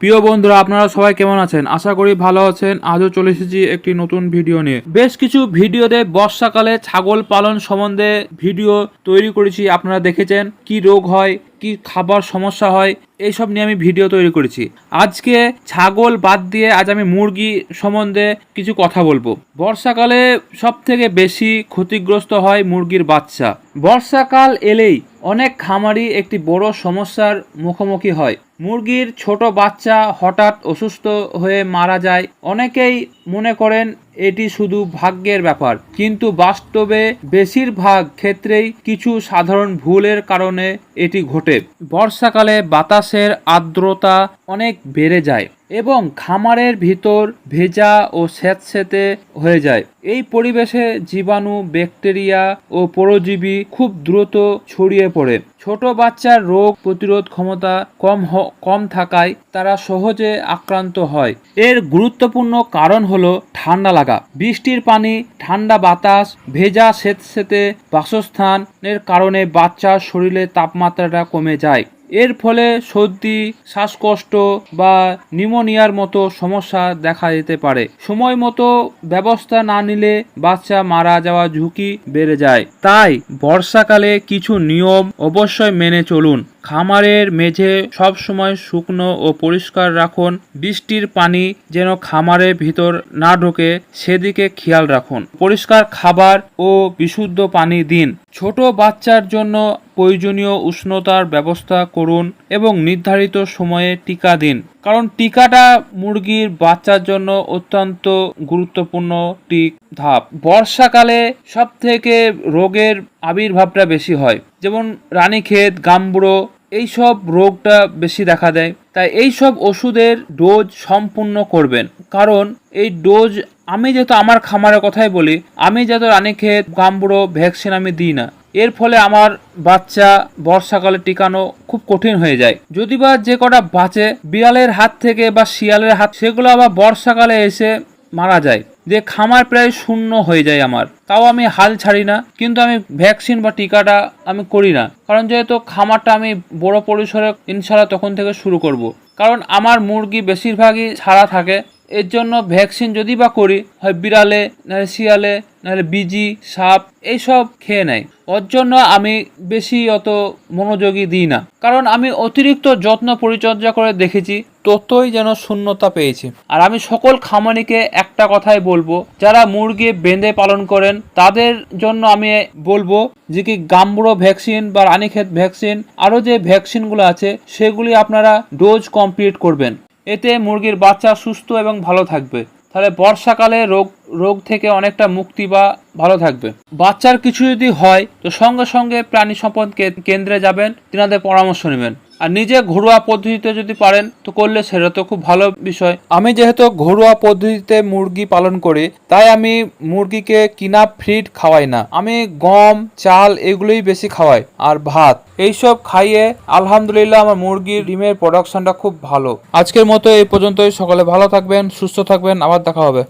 প্রিয় বন্ধুরা, আপনারা সবাই কেমন আছেন? আশা করি ভালো আছেন। আজও চলে এসেছি একটি নতুন ভিডিও নিয়ে। বেশ কিছু ভিডিওতে বর্ষাকালে ছাগল পালন সম্বন্ধে ভিডিও তৈরি করেছি। আপনারা দেখেছেন কি রোগ হয়, কি খাবার সমস্যা হয়, এইসব নিয়ে আমি ভিডিও তৈরি করেছি। আজকে ছাগল বাদ দিয়ে আজ আমি মুরগি সম্বন্ধে কিছু কথা বলবো। বর্ষাকালে সব থেকে বেশি ক্ষতিগ্রস্ত হয় মুরগির বাচ্চা। বর্ষাকাল এলেই অনেক খামারি একটি বড় সমস্যার মুখোমুখি হয়। মুরগির ছোট বাচ্চা হঠাৎ অসুস্থ হয়ে মারা যায়। অনেকেই মনে করেন এটি শুধু ভাগ্যের ব্যাপার, কিন্তু বাস্তবে বেশিরভাগ ক্ষেত্রেই কিছু সাধারণ ভুলের কারণে এটি ঘটে। বর্ষাকালে বাতাসের আর্দ্রতা অনেক বেড়ে যায় এবং খামারের ভিতর ভেজা ও স্যাঁতসেঁতে হয়ে যায়। এই পরিবেশে জীবাণু, ব্যাকটেরিয়া ও পরজীবী খুব দ্রুত ছড়িয়ে পড়ে। ছোট বাচ্চার রোগ প্রতিরোধ ক্ষমতা কম থাকায় তারা সহজে আক্রান্ত হয়। এর গুরুত্বপূর্ণ কারণ হলো ঠান্ডা লাগা, বৃষ্টির পানি, ঠান্ডা বাতাস, ভেজা স্যাঁতসেঁতে বাসস্থানের কারণে বাচ্চার শরীরে তাপমাত্রাটা কমে যায়। এর ফলে সর্দি, শ্বাসকষ্ট বা নিউমোনিয়ার মতো সমস্যা দেখা যেতে পারে। সময় মতো ব্যবস্থা না নিলে বাচ্চা মারা যাওয়ার ঝুঁকি বেড়ে যায়। তাই বর্ষাকালে কিছু নিয়ম অবশ্যই মেনে চলুন। খামারের মেঝে সবসময় শুকনো ও পরিষ্কার রাখুন। বৃষ্টির পানি যেন খামারের ভিতর না ঢোকে সেদিকে খেয়াল রাখুন। পরিষ্কার খাবার ও বিশুদ্ধ পানি দিন। ছোট বাচ্চার জন্য প্রয়োজনীয় উষ্ণতার ব্যবস্থা করুন এবং নির্ধারিত সময়ে টিকা দিন, কারণ টিকাটা মুরগির বাচ্চার জন্য অত্যন্ত গুরুত্বপূর্ণ ধাপ। বর্ষাকালে সব থেকে রোগের আবির্ভাবটা বেশি হয়, যেমন রানীক্ষেত, গাম্বুড়ো, এইসব রোগটা বেশি দেখা দেয়। তাই এইসব ওষুধের ডোজ সম্পূর্ণ করবেন, কারণ এই ডোজ আমি যেহেতু আমার খামারের কথাই বলি, আমি যেহেতু রানীক্ষেত, গাম্বুড়ো ভ্যাকসিন আমি দিই না। এর ফলে আমার বাচ্চা বর্ষাকালে টিকানো খুব কঠিন হয়ে যায়। যদি বা যে কটা বাঁচে বিড়ালের হাত থেকে বা শিয়ালের হাত, সেগুলো আবার বর্ষাকালে এসে মারা যায়, যে খামার প্রায় শূন্য হয়ে যায় আমার। তাও আমি হাল ছাড়ি না, কিন্তু আমি ভ্যাকসিন বা টিকাটা আমি করি না, কারণ যেহেতু খামারটা আমি বড় পরিসরে ইনশাল্লাহ তখন থেকে শুরু করব। কারণ আমার মুরগি বেশিরভাগই ছাড়া থাকে, এর জন্য ভ্যাকসিন যদি বা করি হয় বিড়ালে, নাহলে শিয়ালে, নাহলে বিজি, সাপ এইসব খেয়ে নেয়। ওর জন্য আমি বেশি অত মনোযোগী দিই না, কারণ আমি অতিরিক্ত যত্ন পরিচর্যা করে দেখেছি ততই যেন শূন্যতা পেয়েছি। আর আমি সকল খামারিকে একটা কথাই বলবো, যারা মুরগি বেঁধে পালন করেন তাদের জন্য আমি বলবো যে কি গাম্বুড়ো ভ্যাকসিন বা রানীক্ষেত ভ্যাকসিন, আরও যে ভ্যাকসিনগুলো আছে সেগুলি আপনারা ডোজ কমপ্লিট করবেন। এতে মুরগির বাচ্চা সুস্থ এবং ভালো থাকবে। তাহলে বর্ষাকালে রোগ থেকে অনেকটা মুক্তি বা ভালো থাকবে। বাচ্চার কিছু যদি হয় তো সঙ্গে সঙ্গে প্রাণী সম্পদ কেন্দ্রে যাবেন, তিনাদের পরামর্শ নেবেন। আর নিজে ঘরোয়া পদ্ধতিতে যদি পারেন তো করলে সেটা তো খুব ভালো বিষয়। আমি যেহেতু ঘরোয়া পদ্ধতিতে মুরগি পালন করি, তাই আমি মুরগিকে কিনা ফিড খাওয়াই না। আমি গম, চাল এগুলোই বেশি খাওয়াই, আর ভাত এইসব খাইয়ে আলহামদুলিল্লাহ আমার মুরগির ডিমের প্রোডাকশনটা খুব ভালো। আজকের মতো এই পর্যন্তই। সকলে ভালো থাকবেন, সুস্থ থাকবেন, আবার দেখা হবে।